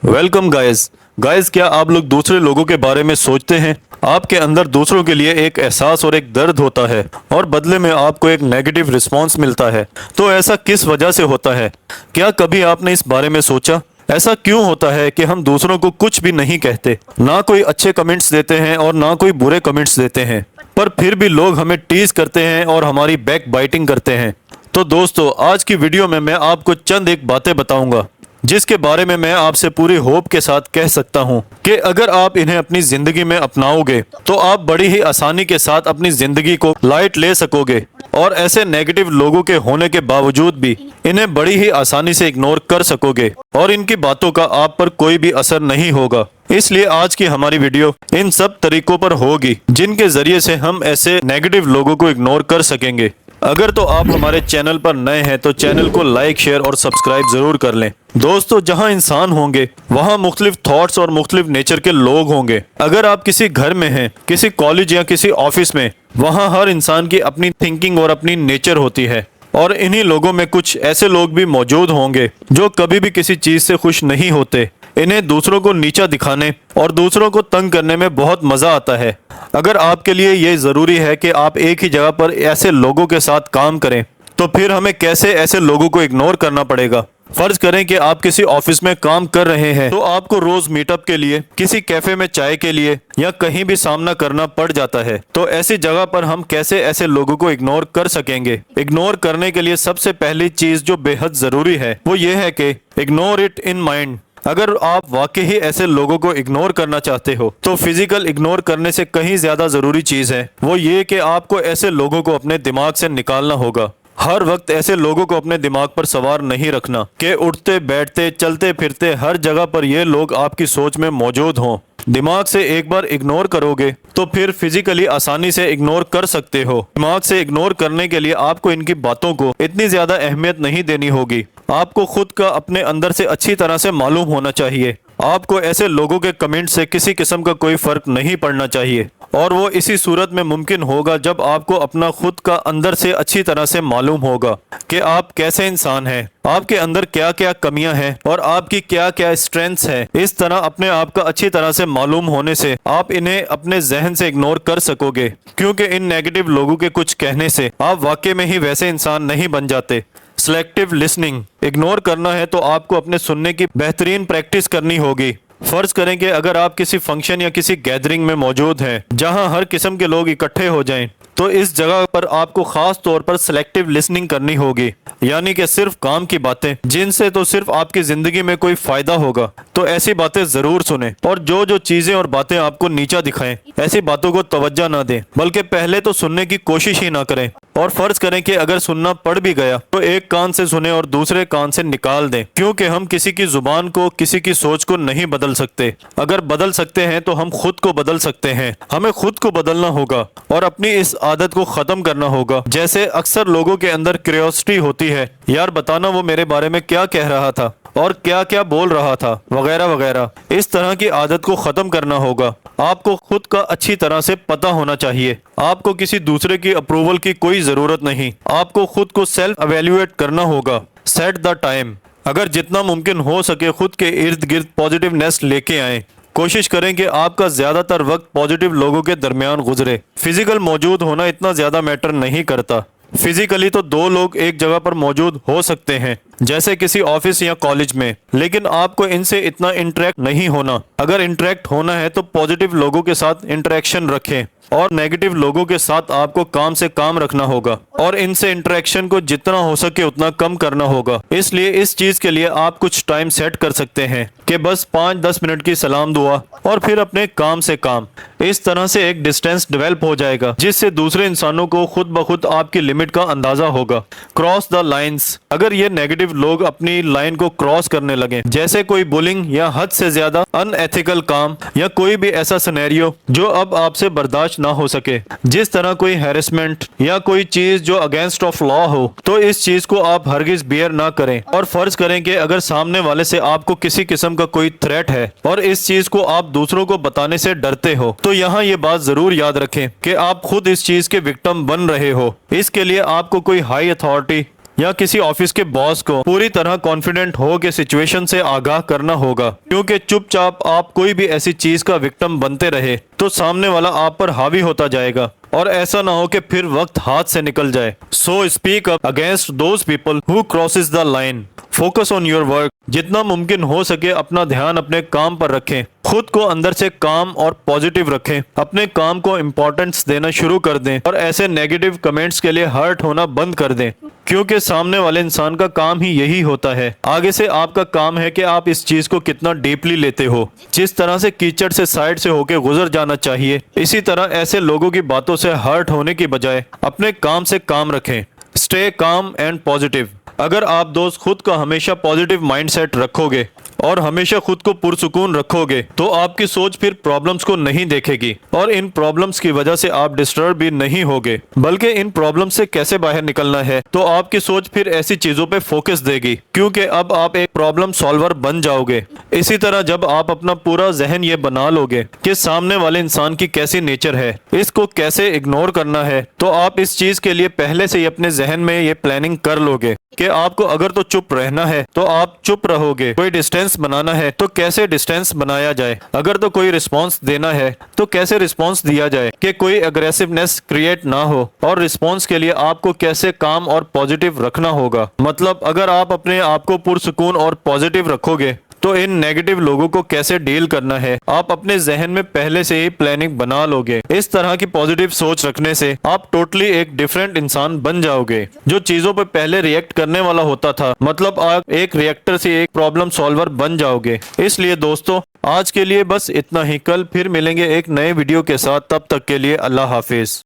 Welcome guys क्या आप लोग दूसरे लोगों के बारे में सोचते हैं? आपके अंदर दूसरों के लिए एक एहसास और एक दर्द होता है और बदले में आपको एक नेगेटिव रिस्पांस मिलता है। तो ऐसा किस वजह से होता है? क्या कभी आपने इस बारे में सोचा? ऐसा क्यों होता है कि हम दूसरों को कुछ भी नहीं कहते, ना कोई अच्छे कमेंट्स देते हैं और ना कोई बुरे कमेंट्स देते हैं, पर फिर भी लोग हमें टीज करते हैं और हमारी बैक बाइटिंग करते हैं। तो दोस्तों, आज की वीडियो में मैं आपको चंद एक बातें बताऊंगा जिसके बारे में मैं आपसे पूरी होप के साथ कह सकता हूं कि अगर आप इन्हें अपनी जिंदगी में अपनाओगे तो आप बड़ी ही आसानी के साथ अपनी जिंदगी को लाइट ले सकोगे और ऐसे नेगेटिव लोगों के होने के बावजूद भी इन्हें बड़ी ही आसानी से इग्नोर कर सकोगे और इनकी बातों का आप पर कोई भी असर नहीं होगा। इसलिए आज की हमारी वीडियो इन सब तरीकों पर होगी जिनके जरिए से हम ऐसे नेगेटिव लोगों को इग्नोर कर सकेंगे। अगर तो आप हमारे चैनल पर नए हैं तो चैनल को लाइक, शेयर और सब्सक्राइब जरूर कर लें। दोस्तों, जहां इंसान होंगे वहां मुख्तलिफ थॉट्स और मुख्तलिफ नेचर के लोग होंगे। अगर आप किसी घर में हैं, किसी कॉलेज या किसी ऑफिस में, वहां हर इंसान की अपनी थिंकिंग और अपनी नेचर होती है और इन्हीं लोगों में कुछ ऐसे लोग भी मौजूद होंगे जो कभी भी किसी चीज से खुश नहीं होते। इन्हें दूसरों को नीचा दिखाने और दूसरों को तंग करने में बहुत मजा आता है। अगर आपके लिए ये जरूरी है कि आप एक ही जगह पर ऐसे लोगों के साथ काम करें, तो फिर हमें कैसे ऐसे लोगों को इग्नोर करना पड़ेगा? फर्ज करें कि आप किसी ऑफिस में काम कर रहे हैं तो आपको रोज मीटअप के लिए, किसी कैफे में चाय के लिए या कहीं भी सामना करना पड़ जाता है। तो ऐसी जगह पर हम कैसे ऐसे लोगों को इग्नोर कर सकेंगे? इग्नोर करने के लिए सबसे पहली चीज जो बेहद जरूरी है वो ये है कि इग्नोर इट इन माइंड। अगर आप वाकई ही ऐसे लोगों को इग्नोर करना चाहते हो तो फिजिकल इग्नोर करने से कहीं ज्यादा जरूरी चीज है वो ये कि आपको ऐसे लोगों को अपने दिमाग से निकालना होगा। हर वक्त ऐसे लोगों को अपने दिमाग पर सवार नहीं रखना कि उठते बैठते चलते फिरते हर जगह पर ये लोग आपकी सोच में मौजूद हों। दिमाग से एक बार इग्नोर करोगे तो फिर फिजिकली आसानी से इग्नोर कर सकते हो। दिमाग से इग्नोर करने के लिए आपको इनकी बातों को इतनी ज्यादा अहमियत नहीं देनी होगी। आपको खुद का अपने अंदर से अच्छी तरह से मालूम होना चाहिए। आपको ऐसे लोगों के कमेंट से किसी किस्म का कोई फर्क नहीं पड़ना चाहिए और वो इसी सूरत में मुमकिन होगा जब आपको अपना खुद का अंदर से अच्छी तरह से मालूम होगा कि आप कैसे इंसान हैं, आपके अंदर क्या क्या कमियां हैं और आपकी क्या क्या स्ट्रेंथ्स हैं। इस तरह अपने आप का अच्छी तरह से मालूम होने से आप इन्हें अपने जहन से इग्नोर कर सकोगे, क्योंकि इन नेगेटिव लोगों के कुछ कहने से आप वाकई में ही वैसे इंसान नहीं बन जाते। Selective listening. इग्नोर करना है तो आपको अपने सुनने की बेहतरीन प्रैक्टिस करनी होगी। फर्ज करें कि अगर आप किसी फंक्शन या किसी गैदरिंग में मौजूद हैं जहां हर किस्म के लोग इकट्ठे हो जाएं, तो इस जगह पर आपको खास तौर पर सिलेक्टिव लिसनिंग करनी होगी, यानी कि सिर्फ काम की बातें जिनसे तो सिर्फ आपकी जिंदगी में कोई फायदा होगा तो ऐसी बातें जरूर सुने और जो जो चीजें और बातें आपको नीचा दिखाएं ऐसी बातों को तवज्जो ना दें, बल्कि पहले तो सुनने की कोशिश ही ना करें। और फर्ज करें कि अगर सुनना पड़ भी गया तो एक कान से सुने और दूसरे कान से निकाल दें, क्योंकि हम किसी की जुबान को, किसी की सोच को नहीं बदल सकते। अगर बदल सकते हैं तो हम खुद को बदल सकते हैं। हमें खुद को बदलना होगा और अपनी इस आदत को खत्म करना होगा। जैसे अक्सर लोगों के अंदर क्यूरियोसिटी होती है, यार बताना वो मेरे बारे में क्या कह रहा था और क्या क्या बोल रहा था, वगैरह वगैरह। इस तरह की आदत को खत्म करना होगा। आपको खुद का अच्छी तरह से पता होना चाहिए। आपको किसी दूसरे की अप्रूवल की कोई जरूरत नहीं। आपको खुद को सेल्फ एवेल्युएट करना होगा। Set the time. अगर जितना मुमकिन हो सके खुद के इर्द गिर्द पॉजिटिवनेस लेके आए। कोशिश करें कि आपका ज्यादातर वक्त पॉजिटिव लोगों के दरमियान गुजरे। फिजिकल मौजूद होना इतना ज्यादा मैटर नहीं करता। फिजिकली तो दो लोग एक जगह पर मौजूद हो सकते हैं, जैसे किसी ऑफिस या कॉलेज में, लेकिन आपको इनसे इतना इंटरेक्ट नहीं होना। अगर इंटरेक्ट होना है तो पॉजिटिव लोगों के साथ इंटरेक्शन रखें और नेगेटिव लोगों के साथ आपको काम से काम रखना होगा और इनसे इंटरेक्शन को जितना हो सके उतना कम करना होगा। इसलिए इस चीज के लिए आप कुछ टाइम सेट कर सकते हैं कि बस 5-10 मिनट की सलाम दुआ और फिर अपने काम से काम। इस तरह से एक डिस्टेंस डेवलप हो जाएगा जिससे दूसरे इंसानों को खुद ब खुद आपकी लिमिट का अंदाजा होगा। Cross the lines. अगर ये नेगेटिव लोग अपनी लाइन को क्रॉस करने लगे, जैसे कोई बुलिंग या हद से ज्यादा अनएथिकल काम या कोई भी ऐसा सिनेरियो जो अब आपसे बर्दाश्त ना हो सके, जिस तरह कोई हैरेसमेंट या कोई चीज जो अगेंस्ट ऑफ लॉ हो, तो इस चीज को आप हरगिज बियर ना करें। और फर्ज करें कि अगर सामने वाले से आपको किसी किस्म का कोई थ्रेट है और इस चीज को आप दूसरों को बताने से डरते हो, तो यहाँ ये बात जरूर याद रखें कि आप खुद इस चीज के विक्टिम बन रहे हो। इसके लिए आपको कोई हाई अथॉरिटी या किसी ऑफिस के बॉस को पूरी तरह कॉन्फिडेंट हो के सिचुएशन से आगाह करना होगा, क्योंकि चुपचाप आप कोई भी ऐसी चीज का विक्टिम बनते रहे तो सामने वाला आप पर हावी होता जाएगा और ऐसा ना हो कि फिर वक्त हाथ से निकल जाए। So speak up against those people who crosses the line. Focus on your work. जितना मुमकिन हो सके अपना ध्यान अपने काम पर रखें, खुद को अंदर से काम और पॉजिटिव रखें, अपने काम को इम्पोर्टेंस देना शुरू कर दें और ऐसे नेगेटिव कमेंट्स के लिए हर्ट होना बंद कर दें, क्योंकि सामने वाले इंसान का काम ही यही होता है। आगे से आपका काम है कि आप इस चीज को कितना डीपली लेते हो। जिस तरह से कीचड़ से साइड से होके गुजर जाना चाहिए, इसी तरह ऐसे लोगों की बातों से हर्ट होने की बजाय अपने काम से काम रखें। Stay calm and positive. अगर आप दोस्त खुद का हमेशा पॉजिटिव माइंडसेट रखोगे और हमेशा खुद को पुरसुकून रखोगे तो आपकी सोच फिर प्रॉब्लम्स को नहीं देखेगी और इन प्रॉब्लम्स की वजह से आप डिस्टर्ब भी नहीं होगे, बल्कि इन प्रॉब्लम्स से कैसे बाहर निकलना है तो आपकी सोच फिर ऐसी चीजों पे फोकस देगी, क्योंकि अब आप एक प्रॉब्लम सॉल्वर बन जाओगे। इसी तरह जब आप अपना पूरा जहन ये बना लोगे कि सामने वाले इंसान की कैसी नेचर है, इसको कैसे इग्नोर करना है, तो आप इस चीज के लिए पहले से ही अपने जहन में ये प्लानिंग कर लोगे कि आपको अगर तो चुप रहना है तो आप चुप रहोगे, कोई डिस्टेंस बनाना है तो कैसे डिस्टेंस बनाया जाए, अगर तो कोई रिस्पांस देना है तो कैसे रिस्पांस दिया जाए कि कोई अग्रेसिवनेस क्रिएट ना हो, और रिस्पांस के लिए आपको कैसे काम और पॉजिटिव रखना होगा। मतलब अगर आप अपने आप को पुरसुकून और पॉजिटिव रखोगे तो इन नेगेटिव लोगों को कैसे डील करना है आप अपने जहन में पहले से ही प्लानिंग बना लोगे। इस तरह की पॉजिटिव सोच रखने से आप टोटली एक डिफरेंट इंसान बन जाओगे, जो चीजों पर पहले रिएक्ट करने वाला होता था। मतलब आप एक रिएक्टर से एक प्रॉब्लम सॉल्वर बन जाओगे। इसलिए दोस्तों आज के लिए बस इतना ही। कल फिर मिलेंगे एक नए वीडियो के साथ, तब तक के लिए अल्लाह हाफिज।